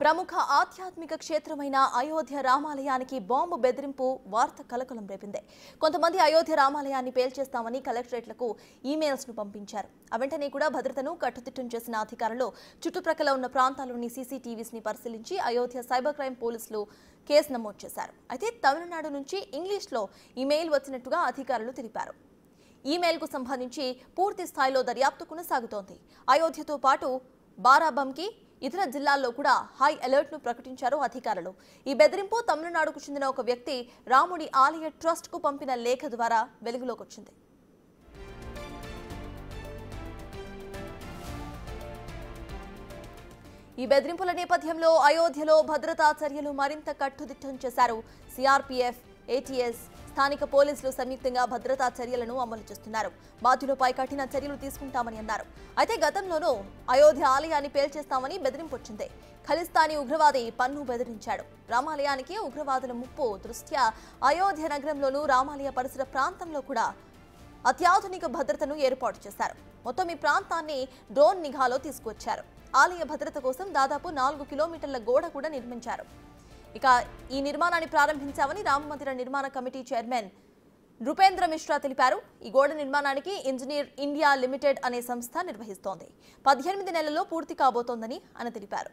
ప్రముఖ ఆధ్యాత్మిక క్షేత్రమైన అయోధ్య రామాలయానికి బాంబు బెదిరింపు వార్త కలకలం రేపింది. కొంతమంది అయోధ్య రామాలయాన్ని పేల్చేస్తామని కలెక్టరేట్లకు ఈమెయిల్స్ ను పంపించారు. వెంటనే కూడా భద్రతను కట్టుదిట్టం చేసిన అధికారులు చుట్టుప్రక్కల ఉన్న ప్రాంతాల్లోని సీసీటీవీస్ ని పరిశీలించి అయోధ్య సైబర్ క్రైమ్ పోలీసులు కేసు నమోదు చేశారు. అయితే తమిళనాడు నుంచి ఇంగ్లీష్లో ఈమెయిల్ వచ్చినట్టుగా అధికారులు తెలిపారు. ఈమెయిల్ కు సంబంధించి పూర్తి స్థాయిలో దర్యాప్తు కొనసాగుతోంది. అయోధ్యతో పాటు బారాబంకి ఇతర జిల్లాల్లో కూడా హై అలర్ట్ ను ప్రకటించారు అధికారులు. ఈ బెదిరింపు తమిళనాడుకు చెందిన ఒక వ్యక్తి రాముడి ఆలయ ట్రస్ట్ కు పంపిన లేఖ ద్వారా వెలుగులోకి వచ్చింది. ఈ బెదిరింపుల నేపథ్యంలో అయోధ్యలో భద్రతా చర్యలు మరింత కట్టుదిట్టం చేశారు. సిఆర్పీఎఫ్, ఏటీఎస్, స్థానిక పోలీసులు సంయుక్తంగా భద్రతా చర్యలను అమలు చేస్తున్నారు. బాధ్యులపై కఠిన చర్యలు తీసుకుంటామని అన్నారు. అయితే గతంలోనూ అయోధ్య ఆలయాన్ని పేల్చేస్తామని బెదిరింపు వచ్చింది. ఖలిస్తానీ ఉగ్రవాది పన్ను బెదిరించాడు. రామాలయానికి ఉగ్రవాదుల ముప్పు దృష్ట్యా అయోధ్య నగరంలోనూ రామాలయ పరిసర ప్రాంతంలో కూడా అత్యాధునిక భద్రతను ఏర్పాటు చేశారు. మొత్తం ఈ ప్రాంతాన్ని డ్రోన్ నిఘాలో తీసుకువచ్చారు. ఆలయ భద్రత కోసం దాదాపు 4 కిలోమీటర్ల గోడ కూడా నిర్మించారు. ఇక ఈ నిర్మాణాన్ని ప్రారంభించామని రామమందిర నిర్మాణ కమిటీ చైర్మన్ నృపేంద్ర మిశ్రా తెలిపారు. ఈ గోడ నిర్మాణానికి ఇంజనీర్ ఇండియా లిమిటెడ్ అనే సంస్థ నిర్వహిస్తోంది. 18 నెలల్లో పూర్తి కాబోతోందని ఆయన తెలిపారు.